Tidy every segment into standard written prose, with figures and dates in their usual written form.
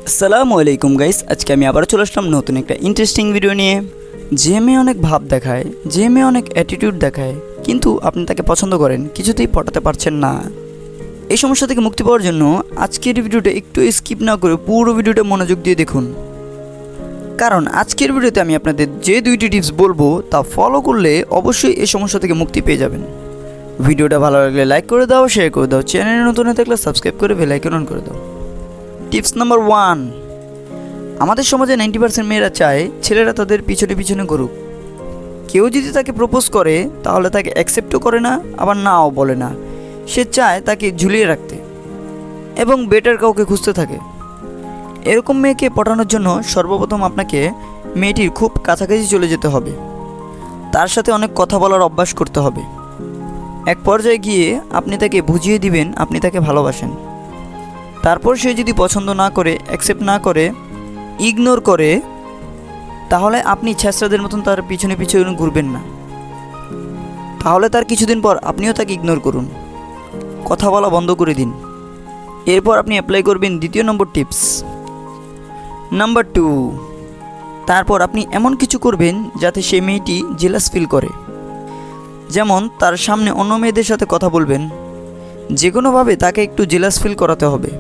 আসসালামু আলাইকুম গাইস, আজকে আমি আবার চলে আসলাম নতুন একটা ইন্টারেস্টিং ভিডিও নিয়ে। যে মেয়ে অনেক ভাব দেখায়, যে মেয়ে অনেক অ্যাটিটিউড দেখায়, কিন্তু আপনি তাকে পছন্দ করেন, কিছুতেই পটাতে পারছেন না। এই সমস্যা থেকে মুক্তি পাওয়ার জন্য আজকের ভিডিওটা একটু স্কিপ না করে পুরো ভিডিওটা মনোযোগ দিয়ে দেখুন। কারণ আজকের ভিডিওতে আমি আপনাদের যে দুইটি টিপস বলবো তা ফলো করলে অবশ্যই এই সমস্যা থেকে মুক্তি পেয়ে যাবেন। ভিডিওটা ভালো লাগলে লাইক করে দাও, শেয়ার করে দাও, চ্যানেলে নতুন হয়ে থাকলে সাবস্ক্রাইব করে বেল আইকন অন করে দাও। টিপস নাম্বার 1, আমাদের সমাজে 90% মেয়েরা চায় ছেলেরা তাদের পিছনে পিছনে ঘুরুক। কেউ যদি তাকে প্রপোজ করে তাহলে তাকে অ্যাকসেপ্টও করে না, আবার নাও বলে না। সে চায় তাকে ঝুলিয়ে রাখতে এবং বেটার কাউকে খুঁজতে থাকে। এরকম মেয়েকে পটানোর জন্য সর্বপ্রথম আপনাকে মেয়েটির খুব কাছাকাছি চলে যেতে হবে, তার সাথে অনেক কথা বলার অভ্যাস করতে হবে। এক পর্যায়ে গিয়ে আপনি তাকে বুঝিয়ে দিবেন আপনি তাকে ভালোবাসেন। তারপর সে যদি পছন্দ না করে, অ্যাকসেপ্ট না করে, ইগনোর করে, তাহলে আপনি ছেঁচড়াদের মতন তার পিছনে পিছনে ঘুরবেন না। তাহলে তার কিছুদিন পর আপনিও তাকে ইগনোর করুন, কথা বলা বন্ধ করে দিন। এরপর আপনি অ্যাপ্লাই করবেন দ্বিতীয় নম্বর টিপস। নাম্বার 2, তারপর আপনি এমন কিছু করবেন যাতে সেই মেয়েটি জেলাস ফিল করে। যেমন তার সামনে অন্য মেয়েদের সাথে কথা বলবেন, যে কোনোভাবে তাকে একটু জেলাস ফিল করাতে হবে।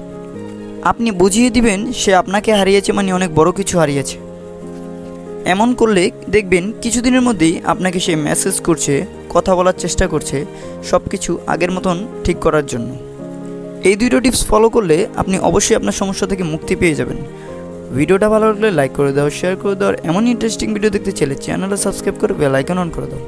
আপনি বুঝিয়ে দিবেন সে আপনাকে হারিয়েছে মানে অনেক বড় কিছু হারিয়েছে। এমন করলে দেখবেন কিছুদিনের মধ্যেই আপনাকে সে মেসেজ করছে, কথা বলার চেষ্টা করছে, সব কিছু আগের মতন ঠিক করার জন্য। এই দুটো টিপস ফলো করলে আপনি অবশ্যই আপনার সমস্যা থেকে মুক্তি পেয়ে যাবেন। ভিডিওটা ভালো লাগলে লাইক করে দাও, শেয়ার করে দাও, আর এমন ইন্টারেস্টিং ভিডিও দেখতে চাইলে চ্যানেলটা সাবস্ক্রাইব করে বেল আইকন অন করে দাও।